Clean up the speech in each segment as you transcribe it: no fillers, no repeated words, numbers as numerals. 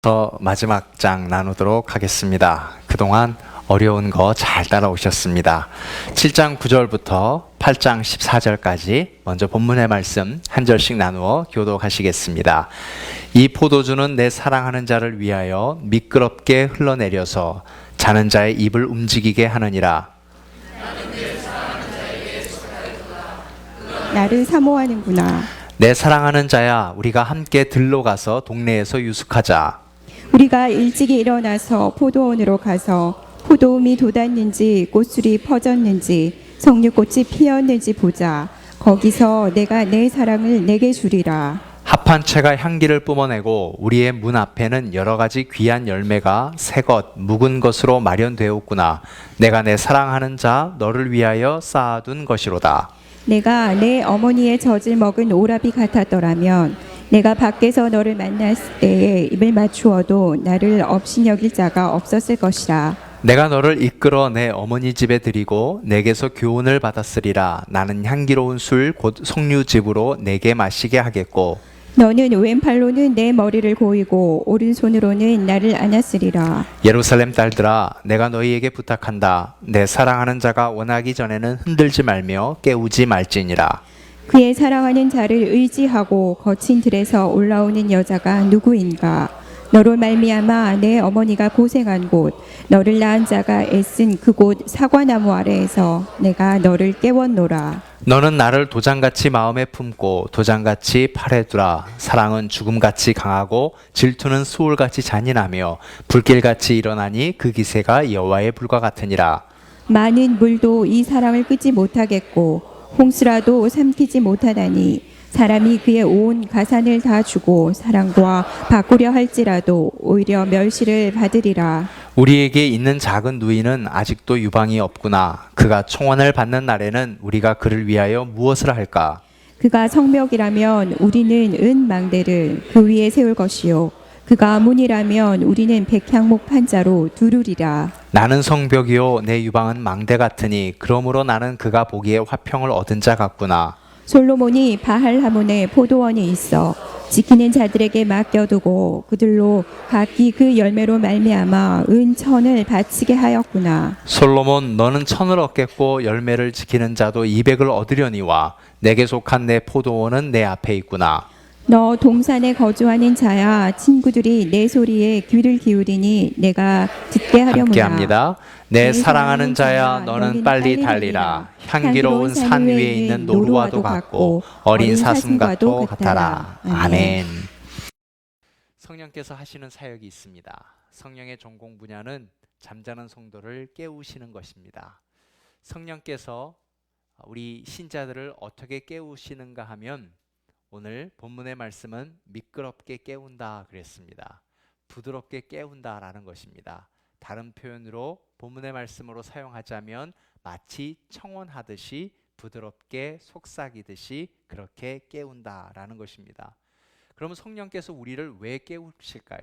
오늘부터 마지막 장 나누도록 하겠습니다. 그동안 어려운 거 잘 따라오셨습니다. 7장 9절부터 8장 14절까지 먼저 본문의 말씀 한 절씩 나누어 교독하시겠습니다. 이 포도주는 내 사랑하는 자를 위하여 미끄럽게 흘러내려서 자는 자의 입을 움직이게 하느니라. 나를 사모하는구나. 내 사랑하는 자야, 우리가 함께 들로 가서 동네에서 유숙하자. 우리가 일찍이 일어나서 포도원으로 가서 포도움이 돋았는지 꽃술이 퍼졌는지 석류꽃이 피었는지 보자. 거기서 내가 내 사랑을 내게 주리라. 합한 채가 향기를 뿜어내고 우리의 문 앞에는 여러 가지 귀한 열매가 새것 묵은 것으로 마련되었구나. 내가 내 사랑하는 자 너를 위하여 쌓아둔 것이로다. 내가 내 어머니의 젖을 먹은 오라비 같았더라면 내가 밖에서 너를 만났을 때에 입을 맞추어도 나를 업신여길 자가 없었을 것이라. 내가 너를 이끌어 내 어머니 집에 들이고 내게서 교훈을 받았으리라. 나는 향기로운 술 곧 석류즙으로 내게 마시게 하겠고 너는 왼팔로는 내 머리를 고이고 오른손으로는 나를 안았으리라. 예루살렘 딸들아, 내가 너희에게 부탁한다. 내 사랑하는 자가 원하기 전에는 흔들지 말며 깨우지 말지니라. 그의 사랑하는 자를 의지하고 거친 들에서 올라오는 여자가 누구인가? 너로 말미암아 내 어머니가 고생한 곳, 너를 낳은 자가 애쓴 그곳 사과나무 아래에서 내가 너를 깨웠노라. 너는 나를 도장같이 마음에 품고 도장같이 팔에 두라. 사랑은 죽음같이 강하고 질투는 수월같이 잔인하며 불길같이 일어나니 그 기세가 여호와의 불과 같으니라. 많은 물도 이 사랑을 끄지 못하겠고 홍수라도 삼키지 못하다니 사람이 그의 온 가산을 다 주고 사랑과 바꾸려 할지라도 오히려 멸시를 받으리라. 우리에게 있는 작은 누이는 아직도 유방이 없구나. 그가 총원을 받는 날에는 우리가 그를 위하여 무엇을 할까? 그가 성벽이라면 우리는 은 망대를 그 위에 세울 것이요 그가 문이라면 우리는 백향목 판자로 두르리라. 나는 성벽이요 내 유방은 망대 같으니 그러므로 나는 그가 보기에 화평을 얻은 자 같구나. 솔로몬이 바할하몬에 포도원이 있어 지키는 자들에게 맡겨두고 그들로 각기 그 열매로 말미암아 은천을 바치게 하였구나. 솔로몬, 너는 천을 얻겠고 열매를 지키는 자도 200을 얻으려니와 내게 속한 내 포도원은 내 앞에 있구나. 너 동산에 거주하는 자야, 친구들이 내 소리에 귀를 기울이니 내가 듣게 하려무나. 함께합니다. 내 사랑하는 자야, 너는 빨리 달리라. 향기로운 산 위에 있는 노루와도 같고 어린 사슴과도 같아라. 아멘. 성령께서 하시는 사역이 있습니다. 성령의 전공 분야는 잠자는 성도를 깨우시는 것입니다. 성령께서 우리 신자들을 어떻게 깨우시는가 하면 오늘 본문의 말씀은 미끄럽게 깨운다 그랬습니다. 부드럽게 깨운다라는 것입니다. 다른 표현으로 본문의 말씀으로 사용하자면 마치 청혼하듯이 부드럽게 속삭이듯이 그렇게 깨운다라는 것입니다. 그러면 성령께서 우리를 왜 깨우실까요?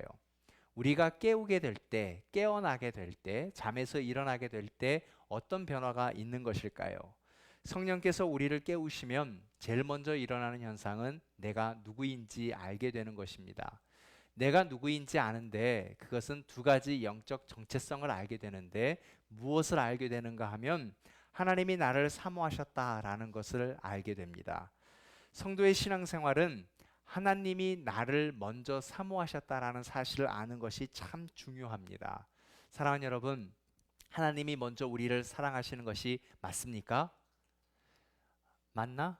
우리가 깨우게 될 때, 깨어나게 될 때, 잠에서 일어나게 될 때 어떤 변화가 있는 것일까요? 성령께서 우리를 깨우시면 제일 먼저 일어나는 현상은 내가 누구인지 알게 되는 것입니다. 내가 누구인지 아는데 그것은 두 가지 영적 정체성을 알게 되는데 무엇을 알게 되는가 하면 하나님이 나를 사모하셨다라는 것을 알게 됩니다. 성도의 신앙생활은 하나님이 나를 먼저 사모하셨다라는 사실을 아는 것이 참 중요합니다. 사랑하는 여러분, 하나님이 먼저 우리를 사랑하시는 것이 맞습니까? 맞나?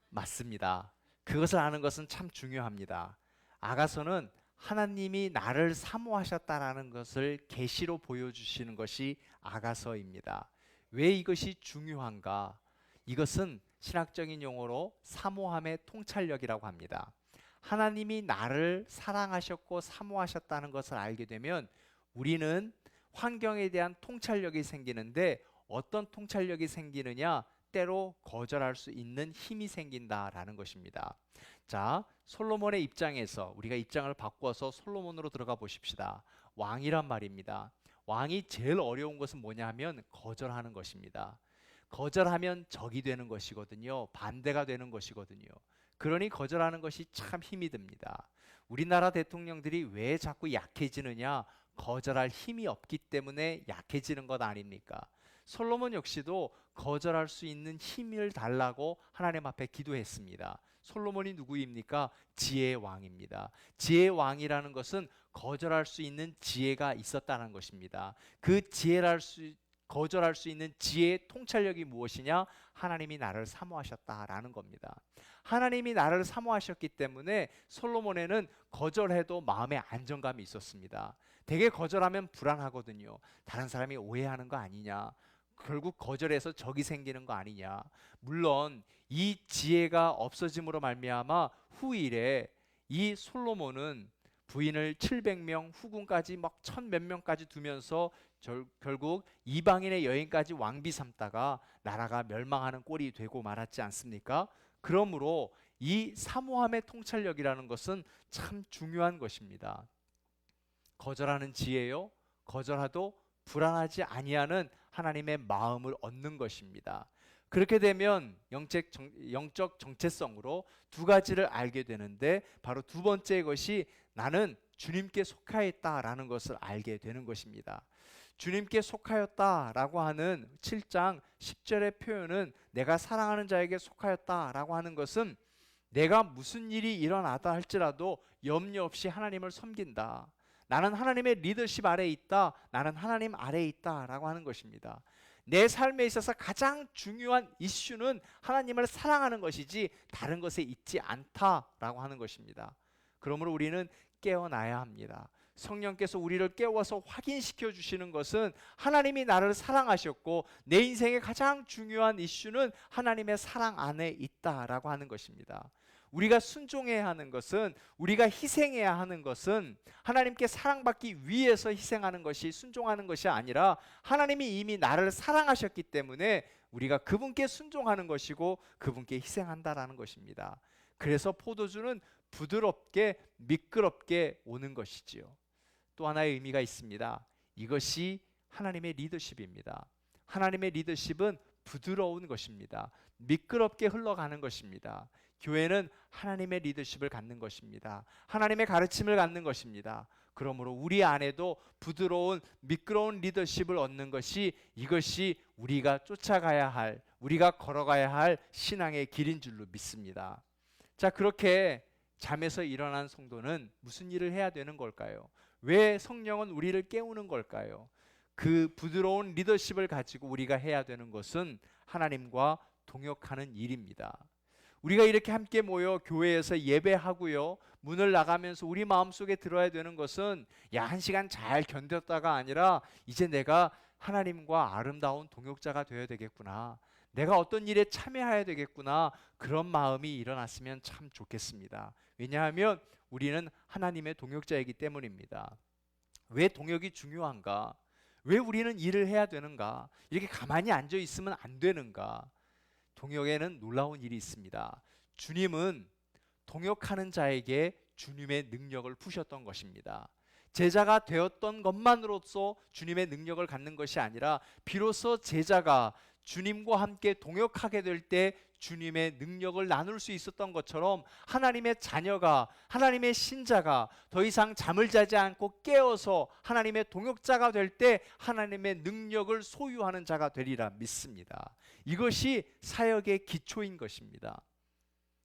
맞습니다. 그것을 아는 것은 참 중요합니다. 아가서는 하나님이 나를 사모하셨다라는 것을 계시로 보여주시는 것이 아가서입니다. 왜 이것이 중요한가? 이것은 신학적인 용어로 사모함의 통찰력이라고 합니다. 하나님이 나를 사랑하셨고 사모하셨다는 것을 알게 되면 우리는 환경에 대한 통찰력이 생기는데 어떤 통찰력이 생기느냐? 때로 거절할 수 있는 힘이 생긴다라는 것입니다. 자, 솔로몬의 입장에서 우리가 입장을 바꾸어서 솔로몬으로 들어가 보십시다. 왕이란 말입니다. 왕이 제일 어려운 것은 뭐냐 하면 거절하는 것입니다. 거절하면 적이 되는 것이거든요. 반대가 되는 것이거든요. 그러니 거절하는 것이 참 힘이 듭니다. 우리나라 대통령들이 왜 자꾸 약해지느냐? 거절할 힘이 없기 때문에 약해지는 것 아닙니까? 솔로몬 역시도 거절할 수 있는 힘을 달라고 하나님 앞에 기도했습니다. 솔로몬이 누구입니까? 지혜의 왕입니다. 지혜의 왕이라는 것은 거절할 수 있는 지혜가 있었다는 것입니다. 그 거절할 수 있는 지혜의 통찰력이 무엇이냐? 하나님이 나를 사모하셨다라는 겁니다. 하나님이 나를 사모하셨기 때문에 솔로몬에는 거절해도 마음에 안정감이 있었습니다. 되게 거절하면 불안하거든요. 다른 사람이 오해하는 거 아니냐? 결국 거절해서 적이 생기는 거 아니냐? 물론 이 지혜가 없어짐으로 말미암아 후일에 이 솔로몬은 부인을 700명, 후궁까지 막 1000몇 명까지 두면서 결국 이방인의 여인까지 왕비 삼다가 나라가 멸망하는 꼴이 되고 말았지 않습니까? 그러므로 이 사모함의 통찰력이라는 것은 참 중요한 것입니다. 거절하는 지혜요, 거절하도 불안하지 아니하는 하나님의 마음을 얻는 것입니다. 그렇게 되면 영적 정체성으로 두 가지를 알게 되는데, 바로 두 번째 것이 나는 주님께 속하였다라는 것을 알게 되는 것입니다. 주님께 속하였다라고 하는 7장 10절의 표현은 내가 사랑하는 자에게 속하였다라고 하는 것은 내가 무슨 일이 일어나다 할지라도 염려 없이 하나님을 섬긴다. 나는 하나님의 리더십 아래에 있다. 나는 하나님 아래에 있다라고 하는 것입니다. 내 삶에 있어서 가장 중요한 이슈는 하나님을 사랑하는 것이지 다른 것에 있지 않다라고 하는 것입니다. 그러므로 우리는 깨어나야 합니다. 성령께서 우리를 깨워서 확인시켜 주시는 것은 하나님이 나를 사랑하셨고 내 인생의 가장 중요한 이슈는 하나님의 사랑 안에 있다라고 하는 것입니다. 우리가 순종해야 하는 것은, 우리가 희생해야 하는 것은 하나님께 사랑받기 위해서 희생하는 것이, 순종하는 것이 아니라 하나님이 이미 나를 사랑하셨기 때문에 우리가 그분께 순종하는 것이고 그분께 희생한다라는 것입니다. 그래서 포도주는 부드럽게 미끄럽게 오는 것이지요. 또 하나의 의미가 있습니다. 이것이 하나님의 리더십입니다. 하나님의 리더십은 부드러운 것입니다. 미끄럽게 흘러가는 것입니다. 교회는 하나님의 리더십을 갖는 것입니다. 하나님의 가르침을 갖는 것입니다. 그러므로 우리 안에도 부드러운 미끄러운 리더십을 얻는 것이, 이것이 우리가 쫓아가야 할, 우리가 걸어가야 할 신앙의 길인 줄로 믿습니다. 자, 그렇게 잠에서 일어난 성도는 무슨 일을 해야 되는 걸까요? 왜 성령은 우리를 깨우는 걸까요? 그 부드러운 리더십을 가지고 우리가 해야 되는 것은 하나님과 동역하는 일입니다. 우리가 이렇게 함께 모여 교회에서 예배하고요, 문을 나가면서 우리 마음속에 들어야 되는 것은 야, 1시간 잘 견뎠다가 아니라 이제 내가 하나님과 아름다운 동역자가 되어야 되겠구나, 내가 어떤 일에 참여해야 되겠구나, 그런 마음이 일어났으면 참 좋겠습니다. 왜냐하면 우리는 하나님의 동역자이기 때문입니다. 왜 동역이 중요한가? 왜 우리는 일을 해야 되는가? 이렇게 가만히 앉아 있으면 안 되는가? 동역에는 놀라운 일이 있습니다. 주님은 동역하는 자에게 주님의 능력을 푸셨던 것입니다. 제자가 되었던 것만으로써 주님의 능력을 갖는 것이 아니라 비로소 제자가 주님과 함께 동역하게 될 때 주님의 능력을 나눌 수 있었던 것처럼 하나님의 자녀가, 하나님의 신자가 더 이상 잠을 자지 않고 깨어서 하나님의 동역자가 될 때 하나님의 능력을 소유하는 자가 되리라 믿습니다. 이것이 사역의 기초인 것입니다.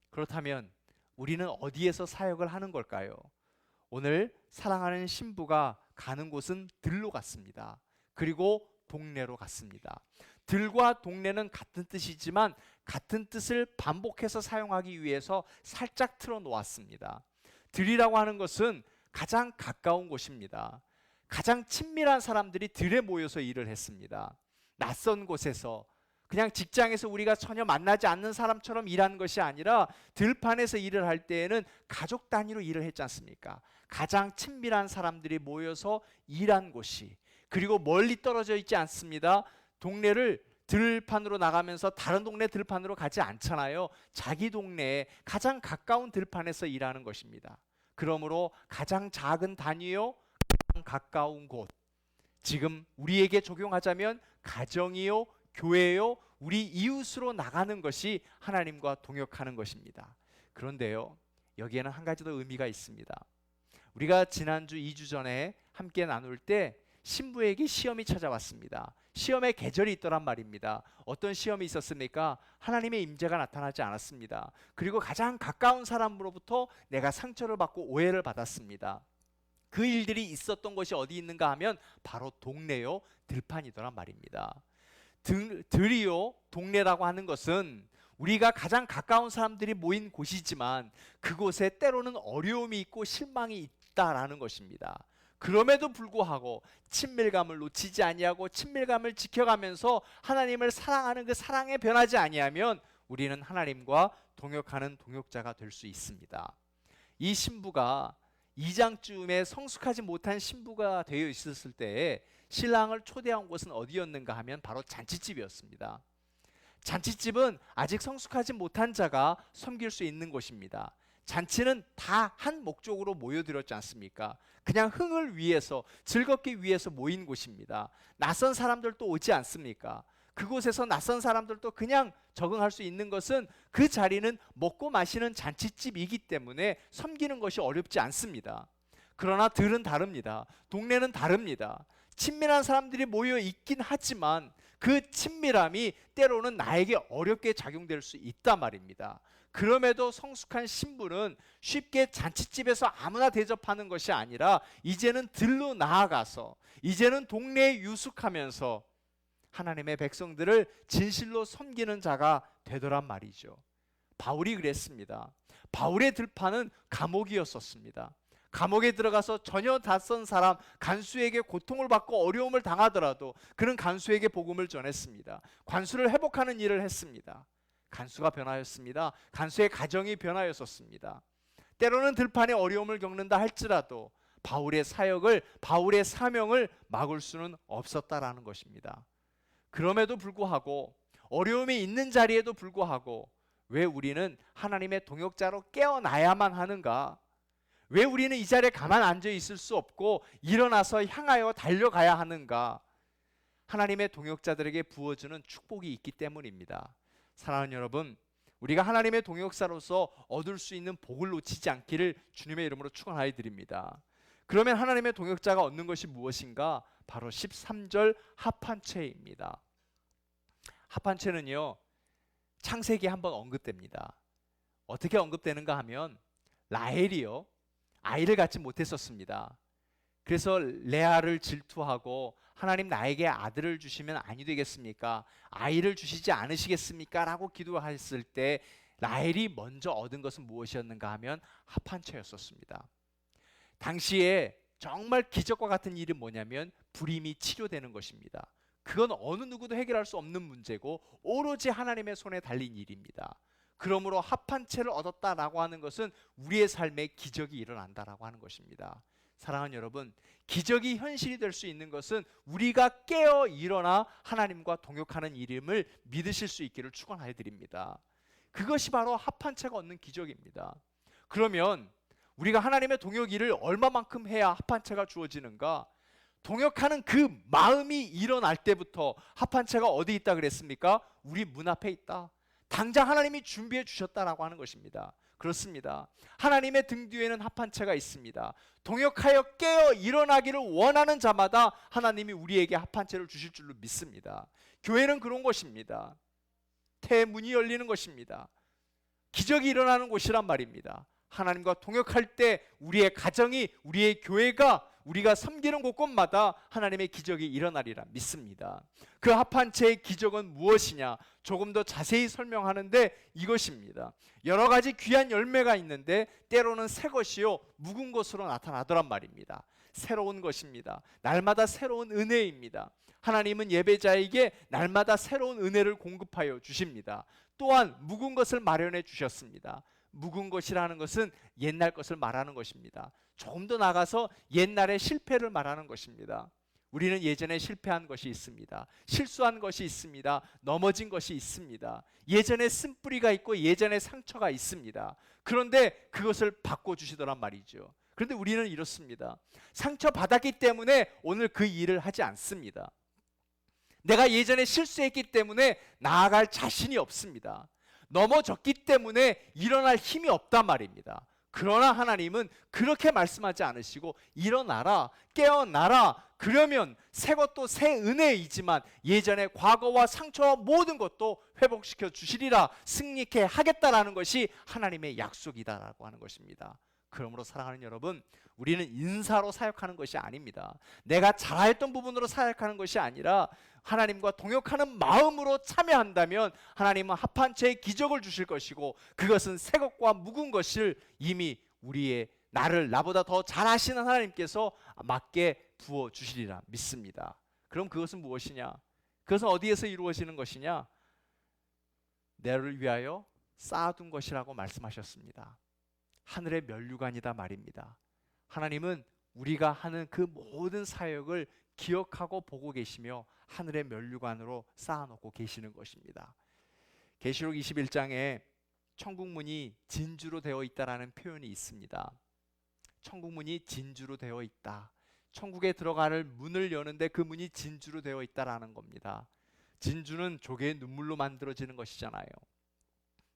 그렇다면 우리는 어디에서 사역을 하는 걸까요? 오늘 사랑하는 신부가 가는 곳은 들로 갔습니다. 그리고 동네로 갔습니다. 들과 동네는 같은 뜻이지만 같은 뜻을 반복해서 사용하기 위해서 살짝 틀어 놓았습니다. 들이라고 하는 것은 가장 가까운 곳입니다. 가장 친밀한 사람들이 들에 모여서 일을 했습니다. 낯선 곳에서, 그냥 직장에서 우리가 전혀 만나지 않는 사람처럼 일하는 것이 아니라 들판에서 일을 할 때에는 가족 단위로 일을 했지 않습니까? 가장 친밀한 사람들이 모여서 일한 곳이, 그리고 멀리 떨어져 있지 않습니다. 동네를 들판으로 나가면서 다른 동네 들판으로 가지 않잖아요. 자기 동네에 가장 가까운 들판에서 일하는 것입니다. 그러므로 가장 작은 단위요, 가장 가까운 곳, 지금 우리에게 적용하자면 가정이요, 교회요, 우리 이웃으로 나가는 것이 하나님과 동역하는 것입니다. 그런데요, 여기에는 한 가지 더 의미가 있습니다. 우리가 지난주 2주 전에 함께 나눌 때 신부에게 시험이 찾아왔습니다. 시험의 계절이 있더란 말입니다. 어떤 시험이 있었습니까? 하나님의 임재가 나타나지 않았습니다. 그리고 가장 가까운 사람으로부터 내가 상처를 받고 오해를 받았습니다. 그 일들이 있었던 것이 어디 있는가 하면 바로 동네요, 들판이더란 말입니다. 들이요, 동네라고 하는 것은 우리가 가장 가까운 사람들이 모인 곳이지만 그곳에 때로는 어려움이 있고 실망이 있다라는 것입니다. 그럼에도 불구하고 친밀감을 놓치지 아니하고 친밀감을 지켜가면서 하나님을 사랑하는 그 사랑에 변하지 아니하면 우리는 하나님과 동역하는 동역자가 될 수 있습니다. 이 신부가 2장쯤에 성숙하지 못한 신부가 되어 있었을 때에 신랑을 초대한 곳은 어디였는가 하면 바로 잔치집이었습니다. 잔치집은 아직 성숙하지 못한 자가 섬길 수 있는 곳입니다. 잔치는 다 한 목적으로 모여들었지 않습니까? 그냥 흥을 위해서, 즐겁기 위해서 모인 곳입니다. 낯선 사람들도 오지 않습니까? 그곳에서 낯선 사람들도 그냥 적응할 수 있는 것은 그 자리는 먹고 마시는 잔치집이기 때문에 섬기는 것이 어렵지 않습니다. 그러나 들은 다릅니다. 동네는 다릅니다. 친밀한 사람들이 모여 있긴 하지만 그 친밀함이 때로는 나에게 어렵게 작용될 수 있단 말입니다. 그럼에도 성숙한 신부는 쉽게 잔치집에서 아무나 대접하는 것이 아니라 이제는 들로 나아가서, 이제는 동네에 유숙하면서 하나님의 백성들을 진실로 섬기는 자가 되더란 말이죠. 바울이 그랬습니다. 바울의 들판은 감옥이었었습니다. 감옥에 들어가서 전혀 낯선 사람, 간수에게 고통을 받고 어려움을 당하더라도 그는 간수에게 복음을 전했습니다. 관수를 회복하는 일을 했습니다. 간수가 변하였습니다. 간수의 가정이 변하였었습니다. 때로는 들판에 어려움을 겪는다 할지라도 바울의 사역을, 바울의 사명을 막을 수는 없었다라는 것입니다. 그럼에도 불구하고, 어려움이 있는 자리에도 불구하고 왜 우리는 하나님의 동역자로 깨어나야만 하는가? 왜 우리는 이 자리에 가만 앉아 있을 수 없고 일어나서 향하여 달려가야 하는가? 하나님의 동역자들에게 부어주는 축복이 있기 때문입니다. 사랑하는 여러분, 우리가 하나님의 동역사로서 얻을 수 있는 복을 놓치지 않기를 주님의 이름으로 축원하여 드립니다. 그러면 하나님의 동역자가 얻는 것이 무엇인가? 바로 13절 합한채입니다. 합한채는요, 창세기에 한번 언급됩니다. 어떻게 언급되는가 하면 라헬이요, 아이를 갖지 못했었습니다. 그래서 레아를 질투하고 하나님 나에게 아들을 주시면 아니 되겠습니까? 아이를 주시지 않으시겠습니까? 라고 기도했을 때 라헬이 먼저 얻은 것은 무엇이었는가 하면 합한채였었습니다. 당시에 정말 기적과 같은 일이 뭐냐면 불임이 치료되는 것입니다. 그건 어느 누구도 해결할 수 없는 문제고 오로지 하나님의 손에 달린 일입니다. 그러므로 합한 채를 얻었다라고 하는 것은 우리의 삶에 기적이 일어난다라고 하는 것입니다. 사랑하는 여러분, 기적이 현실이 될 수 있는 것은 우리가 깨어 일어나 하나님과 동역하는 일임을 믿으실 수 있기를 축원하여 드립니다. 그것이 바로 합한 채가 얻는 기적입니다. 그러면 우리가 하나님의 동역 일을 얼마만큼 해야 합한 채가 주어지는가? 동역하는 그 마음이 일어날 때부터 합한 채가 어디 있다 그랬습니까? 우리 문 앞에 있다. 당장 하나님이 준비해 주셨다라고 하는 것입니다. 그렇습니다. 하나님의 등 뒤에는 합한 채가 있습니다. 동역하여 깨어 일어나기를 원하는 자마다 하나님이 우리에게 합한 채를 주실 줄로 믿습니다. 교회는 그런 것입니다. 태문이 열리는 것입니다. 기적이 일어나는 곳이란 말입니다. 하나님과 동역할 때 우리의 가정이, 우리의 교회가, 우리가 섬기는 곳곳마다 하나님의 기적이 일어나리라 믿습니다. 그 합한 채의 기적은 무엇이냐? 조금 더 자세히 설명하는데 이것입니다. 여러 가지 귀한 열매가 있는데 때로는 새 것이요 묵은 것으로 나타나더란 말입니다. 새로운 것입니다. 날마다 새로운 은혜입니다. 하나님은 예배자에게 날마다 새로운 은혜를 공급하여 주십니다. 또한 묵은 것을 마련해 주셨습니다. 묵은 것이라는 것은 옛날 것을 말하는 것입니다. 조금 더 나가서 옛날의 실패를 말하는 것입니다. 우리는 예전에 실패한 것이 있습니다. 실수한 것이 있습니다. 넘어진 것이 있습니다. 예전에 쓴뿌리가 있고 예전에 상처가 있습니다. 그런데 그것을 바꿔주시더란 말이죠. 그런데 우리는 이렇습니다. 상처받았기 때문에 오늘 그 일을 하지 않습니다. 내가 예전에 실수했기 때문에 나아갈 자신이 없습니다. 넘어졌기 때문에 일어날 힘이 없단 말입니다. 그러나 하나님은 그렇게 말씀하지 않으시고 일어나라, 깨어나라. 그러면 새 것도 새 은혜이지만 예전의 과거와 상처와 모든 것도 회복시켜 주시리라, 승리케 하겠다라는 것이 하나님의 약속이다라고 하는 것입니다. 그러므로 사랑하는 여러분, 우리는 인사로 사역하는 것이 아닙니다. 내가 잘했던 부분으로 사역하는 것이 아니라 하나님과 동역하는 마음으로 참여한다면 하나님은 합한 채의 기적을 주실 것이고, 그것은 새 것과 묵은 것을 이미 우리의 나보다 더 잘하시는 하나님께서 맞게 부어 주시리라 믿습니다. 그럼 그것은 무엇이냐? 그것은 어디에서 이루어지는 것이냐? 너를 위하여 쌓아둔 것이라고 말씀하셨습니다. 하늘의 면류관이다 말입니다. 하나님은 우리가 하는 그 모든 사역을 기억하고 보고 계시며 하늘의 면류관으로 쌓아놓고 계시는 것입니다. 계시록 21장에 천국문이 진주로 되어 있다라는 표현이 있습니다. 천국문이 진주로 되어 있다. 천국에 들어갈 문을 여는데 그 문이 진주로 되어 있다라는 겁니다. 진주는 조개의 눈물로 만들어지는 것이잖아요.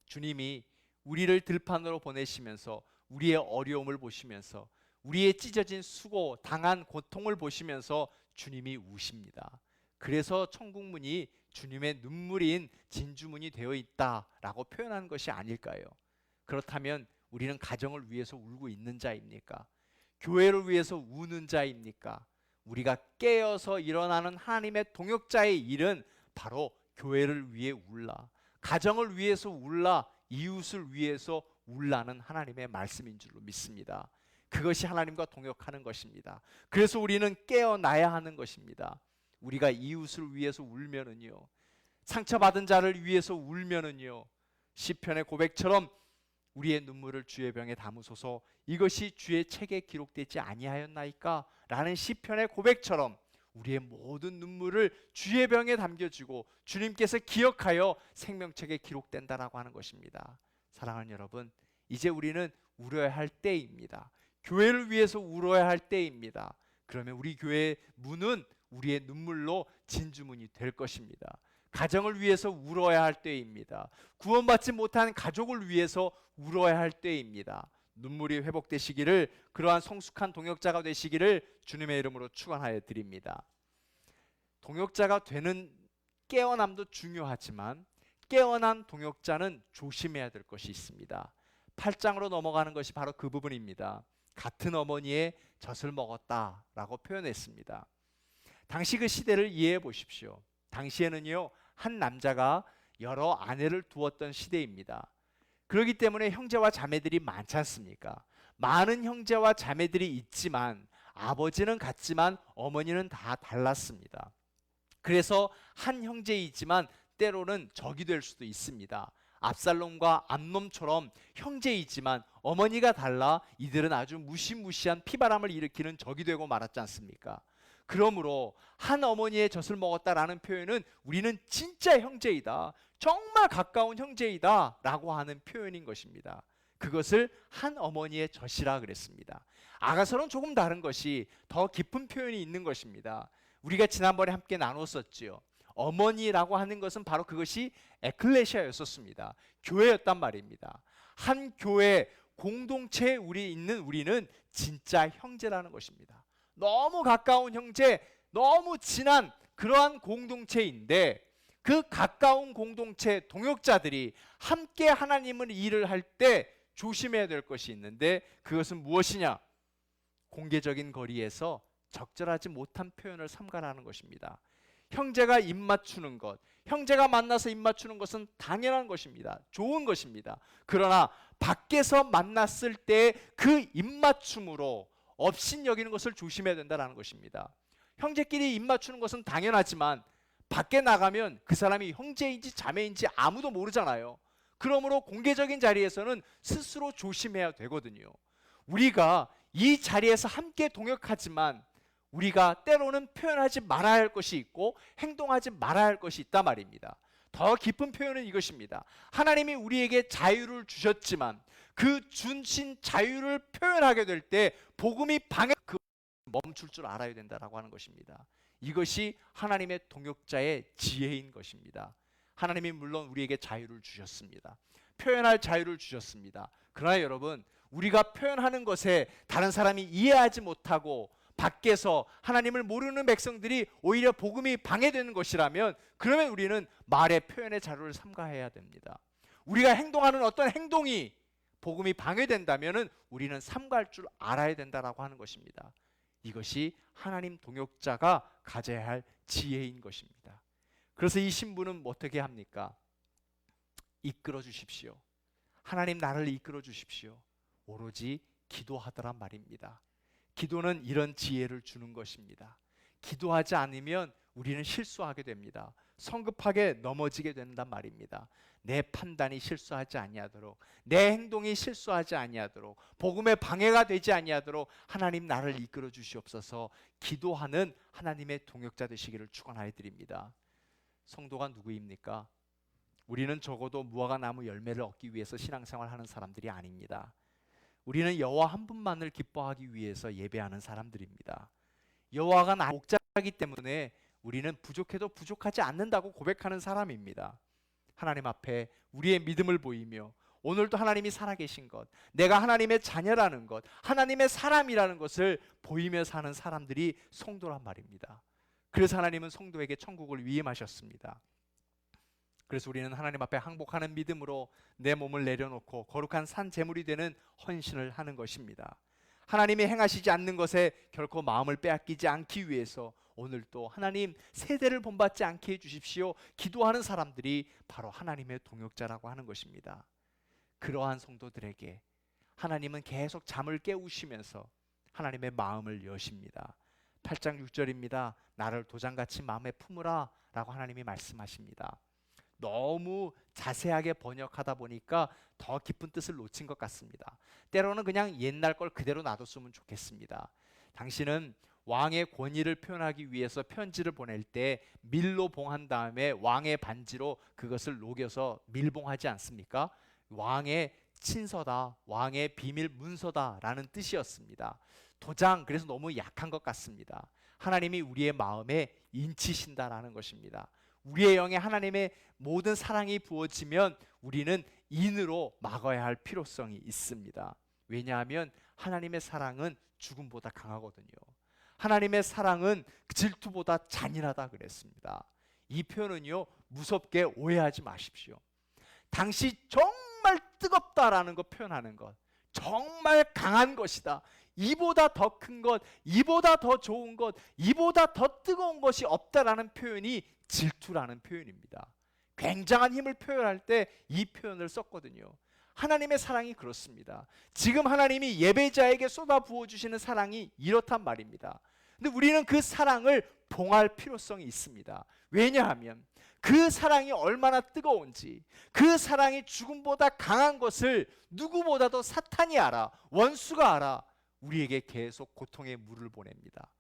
주님이 우리를 들판으로 보내시면서 우리의 어려움을 보시면서 우리의 찢어진 수고, 당한 고통을 보시면서 주님이 우십니다. 그래서 천국문이 주님의 눈물인 진주문이 되어 있다라고 표현한 것이 아닐까요? 그렇다면 우리는 가정을 위해서 울고 있는 자입니까? 교회를 위해서 우는 자입니까? 우리가 깨어서 일어나는 하나님의 동역자의 일은 바로 교회를 위해 울라, 가정을 위해서 울라, 이웃을 위해서 울라는 하나님의 말씀인 줄로 믿습니다. 그것이 하나님과 동역하는 것입니다. 그래서 우리는 깨어나야 하는 것입니다. 우리가 이웃을 위해서 울면은요, 상처받은 자를 위해서 울면은요, 시편의 고백처럼 우리의 눈물을 주의 병에 담으소서, 이것이 주의 책에 기록되지 아니하였나이까? 라는 시편의 고백처럼 우리의 모든 눈물을 주의 병에 담겨지고 주님께서 기억하여 생명책에 기록된다라고 하는 것입니다. 사랑하는 여러분, 이제 우리는 울어야 할 때입니다. 교회를 위해서 울어야 할 때입니다. 그러면 우리 교회의 문은 우리의 눈물로 진주문이 될 것입니다. 가정을 위해서 울어야 할 때입니다. 구원받지 못한 가족을 위해서 울어야 할 때입니다. 눈물이 회복되시기를, 그러한 성숙한 동역자가 되시기를 주님의 이름으로 축원하여 드립니다. 동역자가 되는 깨어남도 중요하지만 깨어난 동역자는 조심해야 될 것이 있습니다. 8장으로 넘어가는 것이 바로 그 부분입니다. 같은 어머니의 젖을 먹었다라고 표현했습니다. 당시 그 시대를 이해해 보십시오. 당시에는요, 한 남자가 여러 아내를 두었던 시대입니다. 그렇기 때문에 형제와 자매들이 많지 않습니까? 많은 형제와 자매들이 있지만 아버지는 같지만 어머니는 다 달랐습니다. 그래서 한 형제이지만 때로는 적이 될 수도 있습니다. 압살롬과 암놈처럼 형제이지만 어머니가 달라 이들은 아주 무시무시한 피바람을 일으키는 적이 되고 말았지 않습니까? 그러므로 한 어머니의 젖을 먹었다라는 표현은 우리는 진짜 형제이다, 정말 가까운 형제이다 라고 하는 표현인 것입니다. 그것을 한 어머니의 젖이라 그랬습니다. 아가서는 조금 다른 것이 더 깊은 표현이 있는 것입니다. 우리가 지난번에 함께 나눴었지요. 어머니라고 하는 것은 바로 그것이 에클레시아였었습니다. 교회였단 말입니다. 한 교회 공동체에 우리는 진짜 형제라는 것입니다. 너무 가까운 형제, 너무 친한 그러한 공동체인데, 그 가까운 공동체 동역자들이 함께 하나님을 일을 할 때 조심해야 될 것이 있는데, 그것은 무엇이냐? 공개적인 거리에서 적절하지 못한 표현을 삼가라는 것입니다. 형제가 입 맞추는 것, 형제가 만나서 입 맞추는 것은 당연한 것입니다. 좋은 것입니다. 그러나 밖에서 만났을 때 그 입 맞춤으로 업신여기는 것을 조심해야 된다는 것입니다. 형제끼리 입 맞추는 것은 당연하지만 밖에 나가면 그 사람이 형제인지 자매인지 아무도 모르잖아요. 그러므로 공개적인 자리에서는 스스로 조심해야 되거든요. 우리가 이 자리에서 함께 동역하지만 우리가 때로는 표현하지 말아야 할 것이 있고 행동하지 말아야 할 것이 있단 말입니다. 더 깊은 표현은 이것입니다. 하나님이 우리에게 자유를 주셨지만 그 주신 자유를 표현하게 될 때 복음이 멈출 줄 알아야 된다라고 하는 것입니다. 이것이 하나님의 동역자의 지혜인 것입니다. 하나님이 물론 우리에게 자유를 주셨습니다. 표현할 자유를 주셨습니다. 그러나 여러분, 우리가 표현하는 것에 다른 사람이 이해하지 못하고 밖에서 하나님을 모르는 백성들이 오히려 복음이 방해되는 것이라면, 그러면 우리는 말의 표현의 자유를 삼가해야 됩니다. 우리가 행동하는 어떤 행동이 복음이 방해된다면 우리는 삼가할 줄 알아야 된다라고 하는 것입니다. 이것이 하나님 동역자가 가져야 할 지혜인 것입니다. 그래서 이 신부는 어떻게 합니까? 이끌어 주십시오. 하나님 나를 이끌어 주십시오. 오로지 기도하더란 말입니다. 기도는 이런 지혜를 주는 것입니다. 기도하지 않으면 우리는 실수하게 됩니다. 성급하게 넘어지게 된단 말입니다. 내 판단이 실수하지 아니하도록, 내 행동이 실수하지 아니하도록, 복음에 방해가 되지 아니하도록 하나님 나를 이끌어 주시옵소서. 기도하는 하나님의 동역자 되시기를 축원하여 드립니다. 성도가 누구입니까? 우리는 적어도 무화과 나무 열매를 얻기 위해서 신앙생활하는 사람들이 아닙니다. 우리는 여호와 한 분만을 기뻐하기 위해서 예배하는 사람들입니다. 여호와가 나의 목자이기 때문에 우리는 부족해도 부족하지 않는다고 고백하는 사람입니다. 하나님 앞에 우리의 믿음을 보이며 오늘도 하나님이 살아계신 것, 내가 하나님의 자녀라는 것, 하나님의 사람이라는 것을 보이며 사는 사람들이 성도란 말입니다. 그래서 하나님은 성도에게 천국을 위임하셨습니다. 그래서 우리는 하나님 앞에 항복하는 믿음으로 내 몸을 내려놓고 거룩한 산 제물이 되는 헌신을 하는 것입니다. 하나님이 행하시지 않는 것에 결코 마음을 빼앗기지 않기 위해서 오늘 또 하나님 세대를 본받지 않게 해주십시오 기도하는 사람들이 바로 하나님의 동역자라고 하는 것입니다. 그러한 성도들에게 하나님은 계속 잠을 깨우시면서 하나님의 마음을 여십니다. 8장 6절입니다. 나를 도장같이 마음에 품으라 라고 하나님이 말씀하십니다. 너무 자세하게 번역하다 보니까 더 깊은 뜻을 놓친 것 같습니다. 때로는 그냥 옛날 걸 그대로 놔뒀으면 좋겠습니다. 당신은 왕의 권위를 표현하기 위해서 편지를 보낼 때 밀로 봉한 다음에 왕의 반지로 그것을 녹여서 밀봉하지 않습니까? 왕의 친서다, 왕의 비밀 문서다라는 뜻이었습니다. 도장, 그래서 너무 약한 것 같습니다. 하나님이 우리의 마음에 인치신다라는 것입니다. 우리의 영에 하나님의 모든 사랑이 부어지면 우리는 인으로 막아야 할 필요성이 있습니다. 왜냐하면 하나님의 사랑은 죽음보다 강하거든요. 하나님의 사랑은 질투보다 잔인하다 그랬습니다. 이 표현은요, 무섭게 오해하지 마십시오. 당시 정말 뜨겁다라는 거 표현하는 것, 정말 강한 것이다, 이보다 더 큰 것, 이보다 더 좋은 것, 이보다 더 뜨거운 것이 없다라는 표현이 질투라는 표현입니다. 굉장한 힘을 표현할 때 이 표현을 썼거든요. 하나님의 사랑이 그렇습니다. 지금 하나님이 예배자에게 쏟아 부어주시는 사랑이 이렇단 말입니다. 근데 우리는 그 사랑을 봉할 필요성이 있습니다. 왜냐하면 그 사랑이 얼마나 뜨거운지, 그 사랑이 죽음보다 강한 것을 누구보다도 사탄이 알아, 원수가 알아 우리에게 계속 고통의 물을 보냅니다.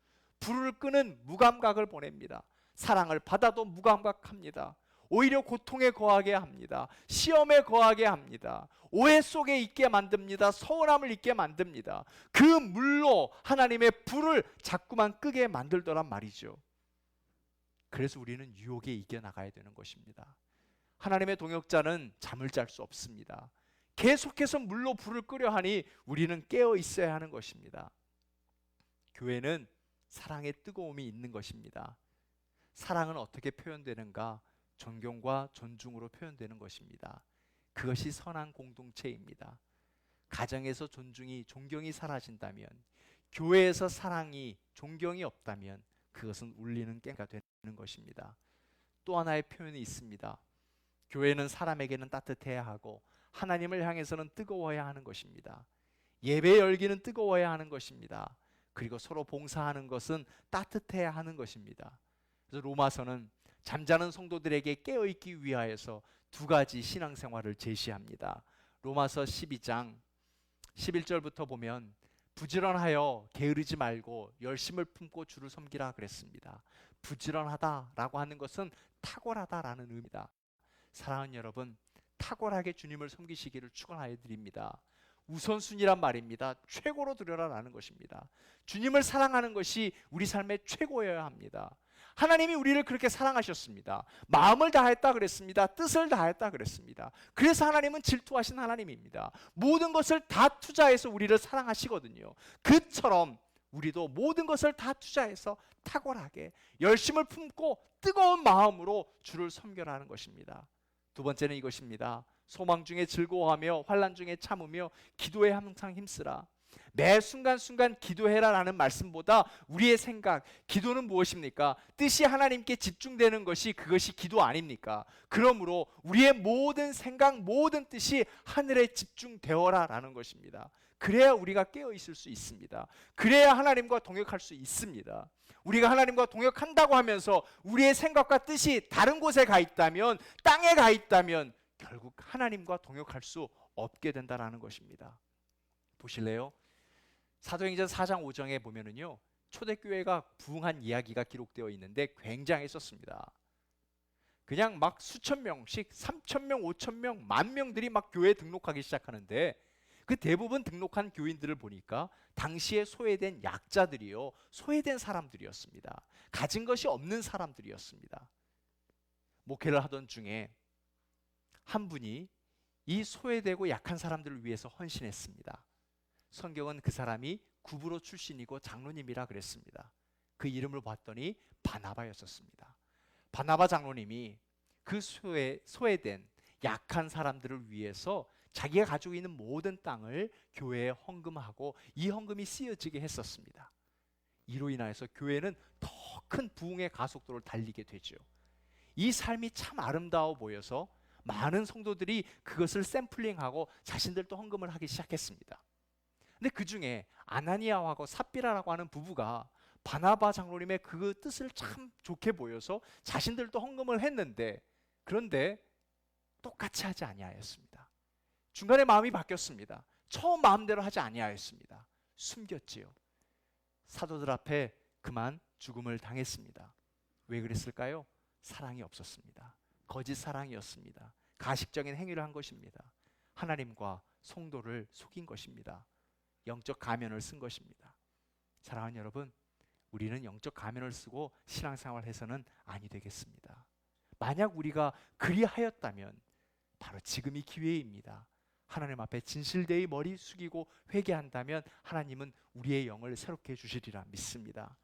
불을 끄는 무감각을 보냅니다. 사랑을 받아도 무감각합니다. 오히려 고통에 거하게 합니다. 시험에 거하게 합니다. 오해 속에 있게 만듭니다. 서운함을 있게 만듭니다. 그 물로 하나님의 불을 자꾸만 끄게 만들더란 말이죠. 그래서 우리는 유혹에 이겨나가야 되는 것입니다. 하나님의 동역자는 잠을 잘 수 없습니다. 계속해서 물로 불을 끄려 하니 우리는 깨어 있어야 하는 것입니다. 교회는 사랑의 뜨거움이 있는 것입니다. 사랑은 어떻게 표현되는가? 존경과 존중으로 표현되는 것입니다. 그것이 선한 공동체입니다. 가정에서 존경이 사라진다면, 교회에서 사랑이, 존경이 없다면 그것은 울리는 깨가 되는 것입니다. 또 하나의 표현이 있습니다. 교회는 사람에게는 따뜻해야 하고 하나님을 향해서는 뜨거워야 하는 것입니다. 예배 열기는 뜨거워야 하는 것입니다. 그리고 서로 봉사하는 것은 따뜻해야 하는 것입니다. 그래서 로마서는 잠자는 성도들에게 깨어있기 위하여서 두 가지 신앙생활을 제시합니다. 로마서 12장 11절부터 보면 부지런하여 게으르지 말고 열심을 품고 주를 섬기라 그랬습니다. 부지런하다라고 하는 것은 탁월하다라는 의미다. 사랑하는 여러분, 탁월하게 주님을 섬기시기를 축원하여 드립니다. 우선순위란 말입니다. 최고로 드려라라는 것입니다. 주님을 사랑하는 것이 우리 삶의 최고여야 합니다. 하나님이 우리를 그렇게 사랑하셨습니다. 마음을 다했다 그랬습니다. 뜻을 다했다 그랬습니다. 그래서 하나님은 질투하신 하나님입니다. 모든 것을 다 투자해서 우리를 사랑하시거든요. 그처럼 우리도 모든 것을 다 투자해서 탁월하게 열심을 품고 뜨거운 마음으로 주를 섬겨라는 것입니다. 두 번째는 이것입니다. 소망 중에 즐거워하며 환난 중에 참으며 기도에 항상 힘쓰라. 매 순간순간 기도해라라는 말씀보다 우리의 생각, 기도는 무엇입니까? 뜻이 하나님께 집중되는 것이 그것이 기도 아닙니까? 그러므로 우리의 모든 생각, 모든 뜻이 하늘에 집중되어라라는 것입니다. 그래야 우리가 깨어 있을 수 있습니다. 그래야 하나님과 동역할 수 있습니다. 우리가 하나님과 동역한다고 하면서 우리의 생각과 뜻이 다른 곳에 가 있다면, 땅에 가 있다면 결국 하나님과 동역할 수 없게 된다라는 것입니다. 보실래요? 사도행전 4장 5장에 보면은요, 초대교회가 부흥한 이야기가 기록되어 있는데 굉장했었습니다. 그냥 막 수천 명씩 3천 명, 5천 명, 만 명들이 막 교회에 등록하기 시작하는데 그 대부분 등록한 교인들을 보니까 당시에 소외된 약자들이요, 소외된 사람들이었습니다. 가진 것이 없는 사람들이었습니다. 목회를 하던 중에 한 분이 이 소외되고 약한 사람들을 위해서 헌신했습니다. 성경은 그 사람이 구브로 출신이고 장로님이라 그랬습니다. 그 이름을 봤더니 바나바였었습니다. 바나바 장로님이 그 소외된 약한 사람들을 위해서 자기가 가지고 있는 모든 땅을 교회에 헌금하고 이 헌금이 쓰여지게 했었습니다. 이로 인하여서 교회는 더 큰 부흥의 가속도를 달리게 되죠. 이 삶이 참 아름다워 보여서 많은 성도들이 그것을 샘플링하고 자신들도 헌금을 하기 시작했습니다. 근데 그 중에 아나니아하고 삽비라라고 하는 부부가 바나바 장로님의 그 뜻을 참 좋게 보여서 자신들도 헌금을 했는데, 그런데 똑같이 하지 아니하였습니다. 중간에 마음이 바뀌었습니다. 처음 마음대로 하지 아니하였습니다. 숨겼지요. 사도들 앞에 그만 죽음을 당했습니다. 왜 그랬을까요? 사랑이 없었습니다. 거짓 사랑이었습니다. 가식적인 행위를 한 것입니다. 하나님과 성도를 속인 것입니다. 영적 가면을 쓴 것입니다. 사랑하는 여러분, 우리는 영적 가면을 쓰고 신앙생활을 해서는 아니 되겠습니다. 만약 우리가 그리하였다면 바로 지금이 기회입니다. 하나님 앞에 진실되이 머리 숙이고 회개한다면 하나님은 우리의 영을 새롭게 해주시리라 믿습니다.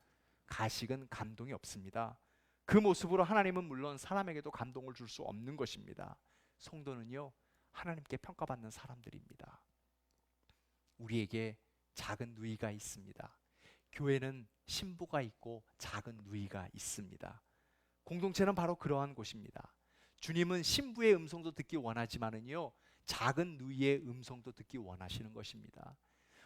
가식은 감동이 없습니다. 그 모습으로 하나님은 물론 사람에게도 감동을 줄 수 없는 것입니다. 성도는요, 하나님께 평가받는 사람들입니다. 우리에게 작은 누이가 있습니다. 교회는 신부가 있고 작은 누이가 있습니다. 공동체는 바로 그러한 곳입니다. 주님은 신부의 음성도 듣기 원하지만은요, 작은 누이의 음성도 듣기 원하시는 것입니다.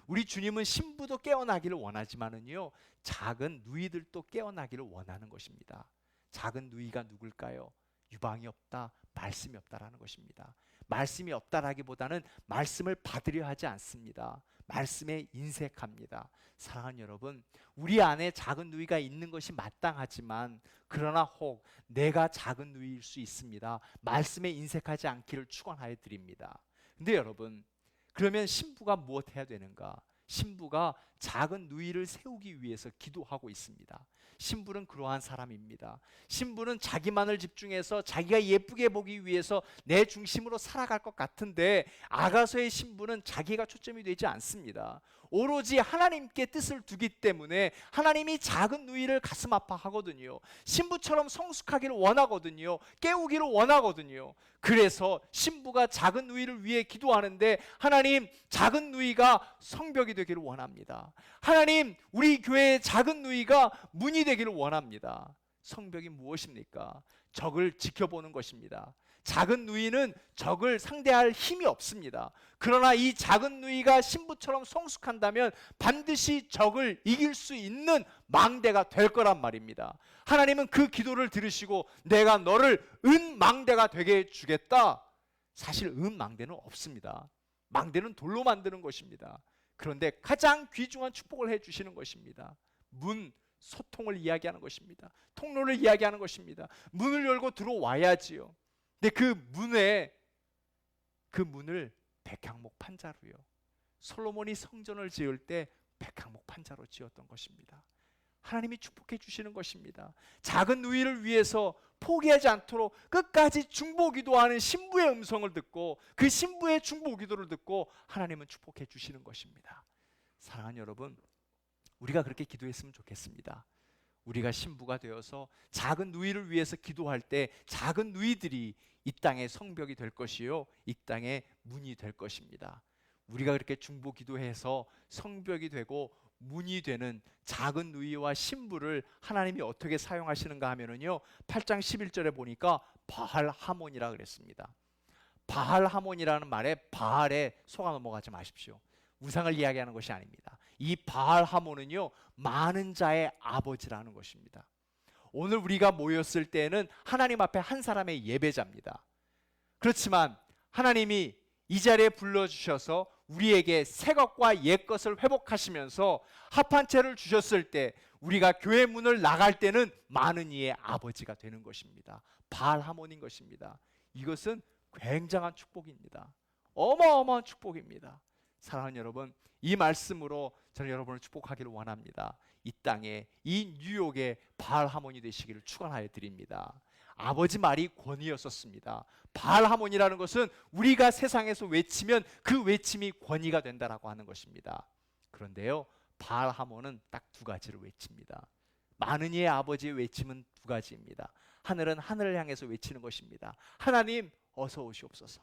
우리 주님은 신부도 깨어나기를 원하지만은요, 작은 누이들도 깨어나기를 원하는 것입니다. 작은 누이가 누굴까요? 유방이 없다, 말씀이 없다라는 것입니다. 말씀이 없다라기보다는 말씀을 받으려 하지 않습니다. 말씀에 인색합니다. 사랑하는 여러분, 우리 안에 작은 누이가 있는 것이 마땅하지만 그러나 혹 내가 작은 누이일 수 있습니다. 말씀에 인색하지 않기를 축원하여 드립니다. 근데 여러분, 그러면 신부가 무엇 해야 되는가? 신부가 작은 누이를 세우기 위해서 기도하고 있습니다. 신부는 그러한 사람입니다. 신부는 자기만을 집중해서 자기가 예쁘게 보기 위해서 내 중심으로 살아갈 것 같은데 아가서의 신부는 자기가 초점이 되지 않습니다. 오로지 하나님께 뜻을 두기 때문에 하나님이 작은 누이를 가슴 아파하거든요. 신부처럼 성숙하기를 원하거든요. 깨우기를 원하거든요. 그래서 신부가 작은 누이를 위해 기도하는데 하나님, 작은 누이가 성벽이 되기를 원합니다. 하나님, 우리 교회의 작은 누이가 문이 되기를 원합니다. 성벽이 무엇입니까? 적을 지켜보는 것입니다. 작은 누이는 적을 상대할 힘이 없습니다. 그러나 이 작은 누이가 신부처럼 성숙한다면 반드시 적을 이길 수 있는 망대가 될 거란 말입니다. 하나님은 그 기도를 들으시고 내가 너를 은망대가 되게 해주겠다. 사실 은망대는 없습니다. 망대는 돌로 만드는 것입니다. 그런데 가장 귀중한 축복을 해주시는 것입니다. 소통을 이야기하는 것입니다. 통로를 이야기하는 것입니다. 문을 열고 들어와야지요. 근데 그 문을 백향목 판자로요. 솔로몬이 성전을 지을 때 백향목 판자로 지었던 것입니다. 하나님이 축복해 주시는 것입니다. 작은 누이를 위해서 포기하지 않도록 끝까지 중보기도하는 신부의 음성을 듣고 그 신부의 중보기도를 듣고 하나님은 축복해 주시는 것입니다. 사랑하는 여러분, 우리가 그렇게 기도했으면 좋겠습니다. 우리가 신부가 되어서 작은 누이를 위해서 기도할 때 작은 누이들이 이 땅의 성벽이 될 것이요, 이 땅의 문이 될 것입니다. 우리가 그렇게 중보 기도해서 성벽이 되고 문이 되는 작은 누이와 신부를 하나님이 어떻게 사용하시는가 하면은요, 8장 11절에 보니까 바알 하몬이라 그랬습니다. 바알 하몬이라는 말에 바알에 속아 넘어가지 마십시오. 우상을 이야기하는 것이 아닙니다. 이 바알 하몬은요, 많은 자의 아버지라는 것입니다. 오늘 우리가 모였을 때는 하나님 앞에 한 사람의 예배자입니다. 그렇지만 하나님이 이 자리에 불러주셔서 우리에게 새 것과 옛 것을 회복하시면서 합한 채를 주셨을 때 우리가 교회 문을 나갈 때는 많은 이의 아버지가 되는 것입니다. 바알 하몬인 것입니다. 이것은 굉장한 축복입니다. 어마어마한 축복입니다. 사랑하는 여러분, 이 말씀으로 저는 여러분을 축복하기를 원합니다. 이 땅에, 이 뉴욕에 바알 하몬이 되시기를 축원하여 드립니다. 아버지 말이 권위였었습니다. 바알 하몬이라는 것은 우리가 세상에서 외치면 그 외침이 권위가 된다라고 하는 것입니다. 그런데요, 바알 하몬은 딱 두 가지를 외칩니다. 많은 이의 아버지의 외침은 두 가지입니다. 하늘은 하늘을 향해서 외치는 것입니다. 하나님 어서 오시옵소서.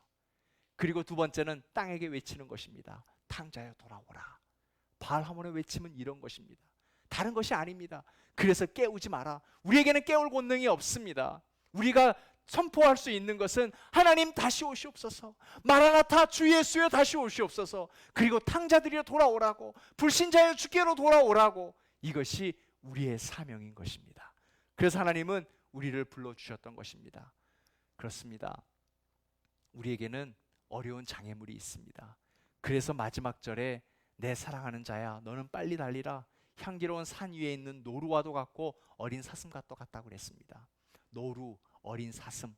그리고 두 번째는 땅에게 외치는 것입니다. 탕자여 돌아오라. 바알 하몬의 외침은 이런 것입니다. 다른 것이 아닙니다. 그래서 깨우지 마라. 우리에게는 깨울 권능이 없습니다. 우리가 선포할 수 있는 것은 하나님 다시 오시옵소서, 마라나타 주 예수여 다시 오시옵소서, 그리고 탕자들이여 돌아오라고, 불신자여 주께로 돌아오라고, 이것이 우리의 사명인 것입니다. 그래서 하나님은 우리를 불러주셨던 것입니다. 그렇습니다. 우리에게는 어려운 장애물이 있습니다. 그래서 마지막 절에 내 사랑하는 자야 너는 빨리 달리라, 향기로운 산 위에 있는 노루와도 같고 어린 사슴과도 같다고 그랬습니다. 노루, 어린 사슴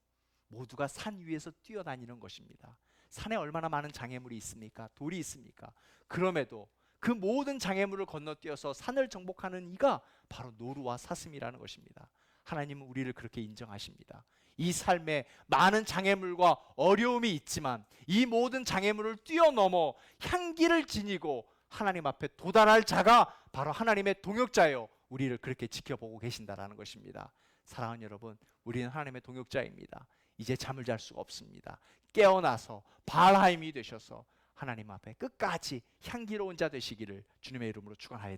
모두가 산 위에서 뛰어다니는 것입니다. 산에 얼마나 많은 장애물이 있습니까? 돌이 있습니까? 그럼에도 그 모든 장애물을 건너뛰어서 산을 정복하는 이가 바로 노루와 사슴이라는 것입니다. 하나님은 우리를 그렇게 인정하십니다. 이 삶에 많은 장애물과 어려움이 있지만 이 모든 장애물을 뛰어넘어 향기를 지니고 하나님 앞에 도달할 자가 바로 하나님의 동역자예요. 우리를 그렇게 지켜보고 계신다라는 것입니다. 사랑하는 여러분, 우리는 하나님의 동역자입니다. 이제 잠을 잘 수가 없습니다. 깨어나서 바알하임이 되셔서 하나님 앞에 끝까지 향기로운 자 되시기를 주님의 이름으로 축원하여 드립니다.